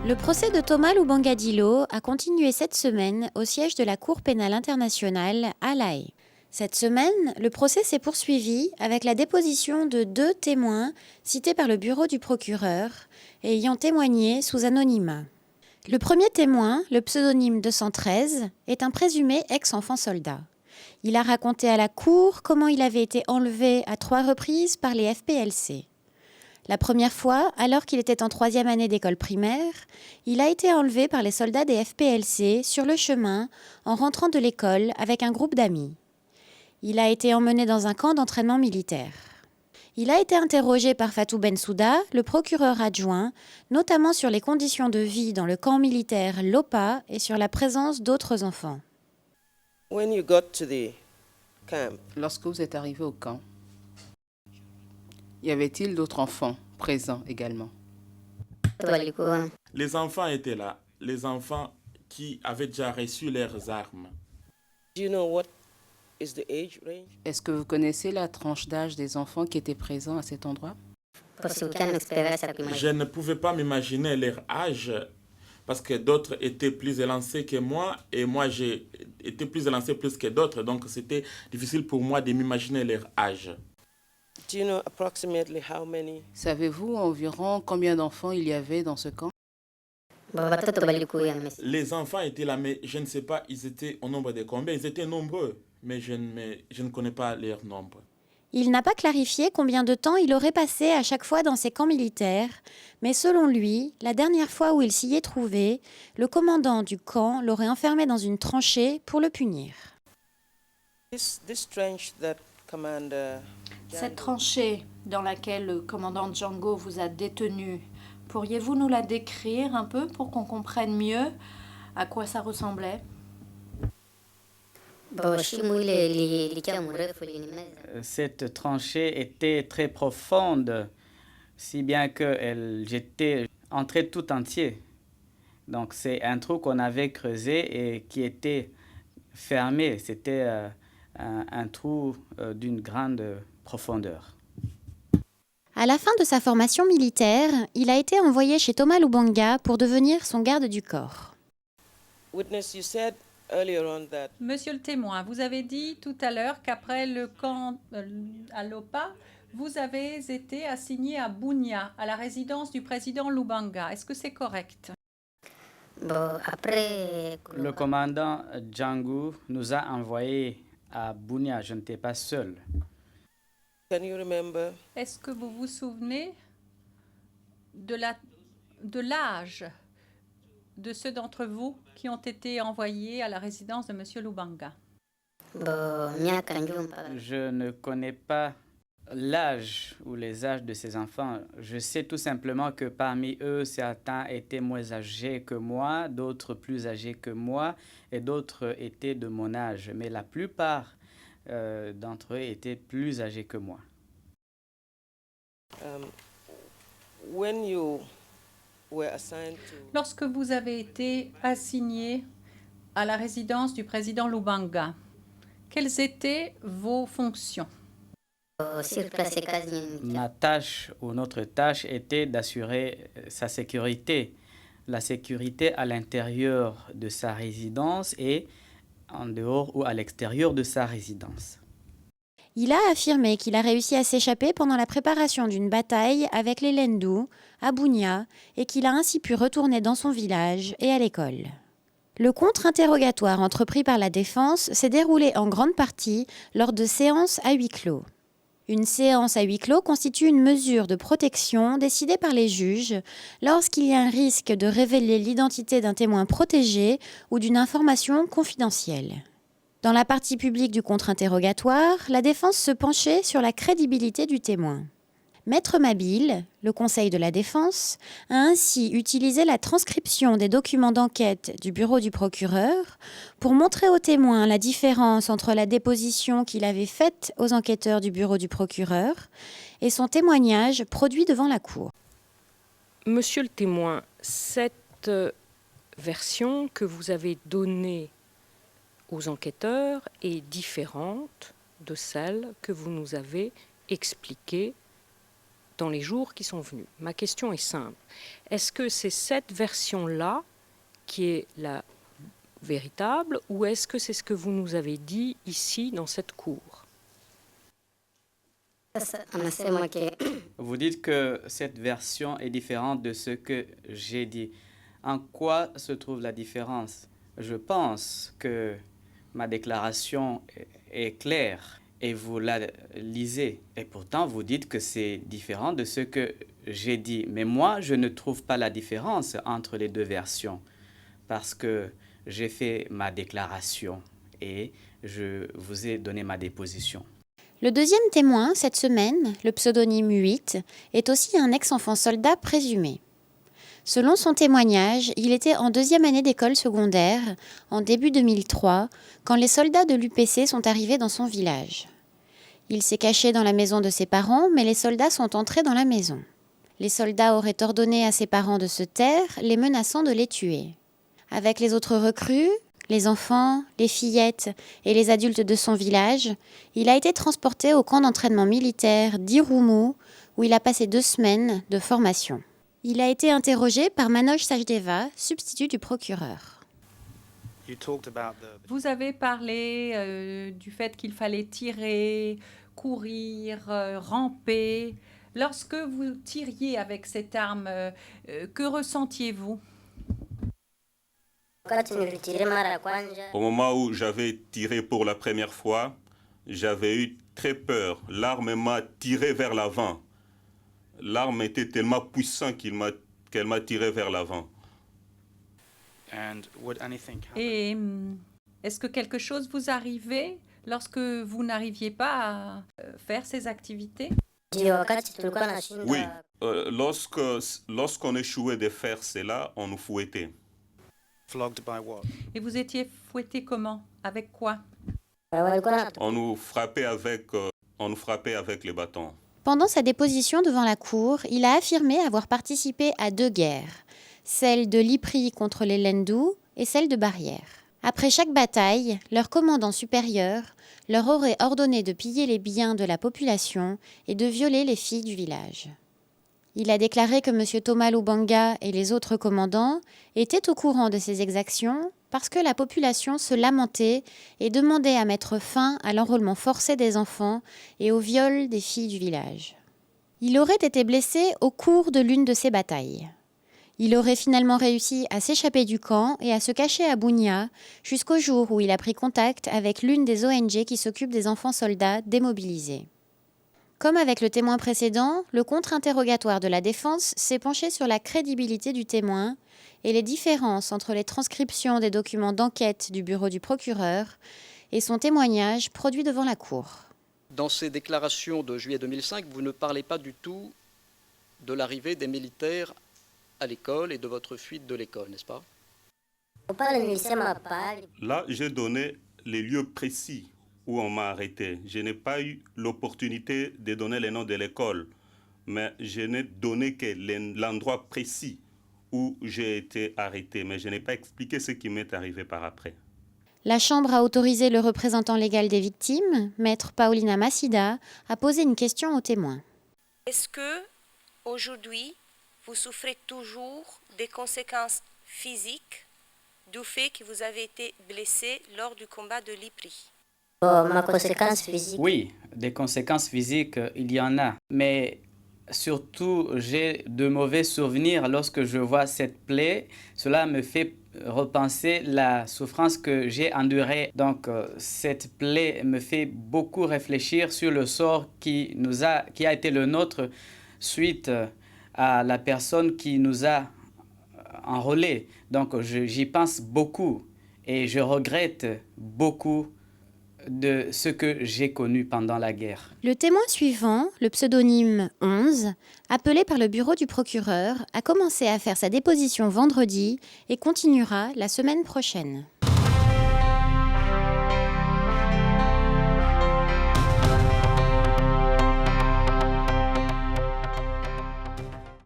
Le procès de Thomas Lubanga Dilo a continué cette semaine au siège de la Cour pénale internationale à La Haye. Cette semaine, le procès s'est poursuivi avec la déposition de 2 témoins cités par le bureau du procureur et ayant témoigné sous anonymat. Le premier témoin, le pseudonyme 213, est un présumé ex-enfant soldat. Il a raconté à la Cour comment il avait été enlevé à 3 reprises par les FPLC. La première fois, alors qu'il était en 3e année d'école primaire, il a été enlevé par les soldats des FPLC sur le chemin en rentrant de l'école avec un groupe d'amis. Il a été emmené dans un camp d'entraînement militaire. Il a été interrogé par Fatou Bensouda, le procureur adjoint, notamment sur les conditions de vie dans le camp militaire Lopa et sur la présence d'autres enfants. When you got to the camp, Lorsque vous êtes arrivé au camp, y avait-il d'autres enfants présents également? Les enfants étaient là, les enfants qui avaient déjà reçu leurs armes. do you know what is the age range? Est-ce que vous connaissez la tranche d'âge des enfants qui étaient présents à cet endroit? Je ne pouvais pas m'imaginer leur âge parce que d'autres étaient plus élancés que moi et moi j'ai été plus élancé plus que d'autres, donc c'était difficile pour moi de m'imaginer leur âge. Do you know approximately how many? Savez-vous environ combien d'enfants il y avait dans ce camp? Les enfants étaient là, mais je ne sais pas, ils étaient au nombre de combien, ils étaient nombreux, mais je ne connais pas leur nombre. Il n'a pas clarifié combien de temps il aurait passé à chaque fois dans ces camps militaires, mais selon lui, la dernière fois où il s'y est trouvé, le commandant du camp l'aurait enfermé dans une tranchée pour le punir. This trench that Commander Cette tranchée dans laquelle le commandant Django vous a détenu, pourriez-vous nous la décrire un peu pour qu'on comprenne mieux à quoi ça ressemblait? Cette tranchée était très profonde, si bien que j'étais entré tout entier. Donc c'est un trou qu'on avait creusé et qui était fermé. C'était un trou d'une grande profondeur. À la fin de sa formation militaire, il a été envoyé chez Thomas Lubanga pour devenir son garde du corps. witness, you said earlier on that Monsieur le témoin, vous avez dit tout à l'heure qu'après le camp à Lopa, vous avez été assigné à Bunia, à la résidence du président Lubanga. Est-ce que c'est correct? Le commandant Django nous a envoyés à Bunia. Je n'étais pas seul. can you remember Est-ce que vous vous souvenez de l'âge de ceux d'entre vous qui ont été envoyés à la résidence de Monsieur Lubanga? Je ne connais pas l'âge ou les âges de ces enfants. Je sais tout simplement que parmi eux, certains étaient moins âgés que moi, d'autres plus âgés que moi et d'autres étaient de mon âge. Mais la plupart d'entre eux étaient plus âgés que moi. when you were assigned to Lorsque vous avez été assigné à la résidence du président Lubanga, quelles étaient vos fonctions? Ma tâche ou notre tâche était d'assurer sa sécurité, la sécurité à l'intérieur de sa résidence et en dehors ou à l'extérieur de sa résidence. Il a affirmé qu'il a réussi à s'échapper pendant la préparation d'une bataille avec les Lendou à Bunia et qu'il a ainsi pu retourner dans son village et à l'école. Le contre-interrogatoire entrepris par la défense s'est déroulé en grande partie lors de séances à huis clos. Une séance à huis clos constitue une mesure de protection décidée par les juges lorsqu'il y a un risque de révéler l'identité d'un témoin protégé ou d'une information confidentielle. Dans la partie publique du contre-interrogatoire, la défense se penchait sur la crédibilité du témoin. Maître Mabille, le conseil de la défense, a ainsi utilisé la transcription des documents d'enquête du bureau du procureur pour montrer aux témoins la différence entre la déposition qu'il avait faite aux enquêteurs du bureau du procureur et son témoignage produit devant la cour. Monsieur le témoin, cette version que vous avez donnée aux enquêteurs est différente de celle que vous nous avez expliquée dans les jours qui sont venus. Ma question est simple. Est-ce que c'est cette version-là qui est la véritable ou est-ce que c'est ce que vous nous avez dit ici dans cette cour? Vous dites que cette version est différente de ce que j'ai dit. En quoi se trouve la différence? Je pense que ma déclaration est claire et vous la lisez. Et pourtant, vous dites que c'est différent de ce que j'ai dit. Mais moi, je ne trouve pas la différence entre les deux versions parce que j'ai fait ma déclaration et je vous ai donné ma déposition. Le deuxième témoin, cette semaine, le pseudonyme 8, est aussi un ex-enfant soldat présumé. Selon son témoignage, il était en 2e année d'école secondaire, en début 2003, quand les soldats de l'UPC sont arrivés dans son village. Il s'est caché dans la maison de ses parents, mais les soldats sont entrés dans la maison. Les soldats auraient ordonné à ses parents de se taire, les menaçant de les tuer. Avec les autres recrues, les enfants, les fillettes et les adultes de son village, il a été transporté au camp d'entraînement militaire d'Irumu, où il a passé 2 semaines de formation. Il a été interrogé par Manoj Sachdeva, substitut du procureur. Vous avez parlé du fait qu'il fallait tirer, courir, ramper. Lorsque vous tiriez avec cette arme, que ressentiez-vous? Au moment où j'avais tiré pour la première fois, j'avais eu très peur. L'arme m'a tiré vers l'avant. L'arme était tellement puissante qu'elle m'a tiré vers l'avant. Et est-ce que quelque chose vous arrivait lorsque vous n'arriviez pas à faire ces activités? Oui, lorsqu'on échouait de faire cela, on nous fouettait. Et vous étiez fouetté comment? Avec quoi? On nous frappait avec les bâtons. Pendant sa déposition devant la cour, il a affirmé avoir participé à 2 guerres, celle de l'Ipri contre les Lendu et celle de Barrière. Après chaque bataille, leur commandant supérieur leur aurait ordonné de piller les biens de la population et de violer les filles du village. Il a déclaré que M. Thomas Lubanga et les autres commandants étaient au courant de ces exactions parce que la population se lamentait et demandait à mettre fin à l'enrôlement forcé des enfants et au viol des filles du village. Il aurait été blessé au cours de l'une de ces batailles. Il aurait finalement réussi à s'échapper du camp et à se cacher à Bunia jusqu'au jour où il a pris contact avec l'une des ONG qui s'occupe des enfants soldats démobilisés. Comme avec le témoin précédent, le contre-interrogatoire de la défense s'est penché sur la crédibilité du témoin et les différences entre les transcriptions des documents d'enquête du bureau du procureur et son témoignage produit devant la cour. Dans ces déclarations de juillet 2005, vous ne parlez pas du tout de l'arrivée des militaires à l'école et de votre fuite de l'école, n'est-ce pas? Là, j'ai donné les lieux précis où on m'a arrêté. Je n'ai pas eu l'opportunité de donner le nom de l'école, mais je n'ai donné que l'endroit précis où j'ai été arrêté, mais je n'ai pas expliqué ce qui m'est arrivé par après. La Chambre a autorisé le représentant légal des victimes, maître Paulina Massida, à poser une question au témoin. Est-ce que, aujourd'hui, vous souffrez toujours des conséquences physiques du fait que vous avez été blessé lors du combat de l'Ipri? Oui, des conséquences physiques, il y en a. Mais surtout, j'ai de mauvais souvenirs lorsque je vois cette plaie. Cela me fait repenser la souffrance que j'ai endurée. Donc, cette plaie me fait beaucoup réfléchir sur le sort qui a été le nôtre suite à la personne qui nous a enrôlés. Donc, j'y pense beaucoup et je regrette beaucoup de ce que j'ai connu pendant la guerre. Le témoin suivant, le pseudonyme 11, appelé par le bureau du procureur, a commencé à faire sa déposition vendredi et continuera la semaine prochaine.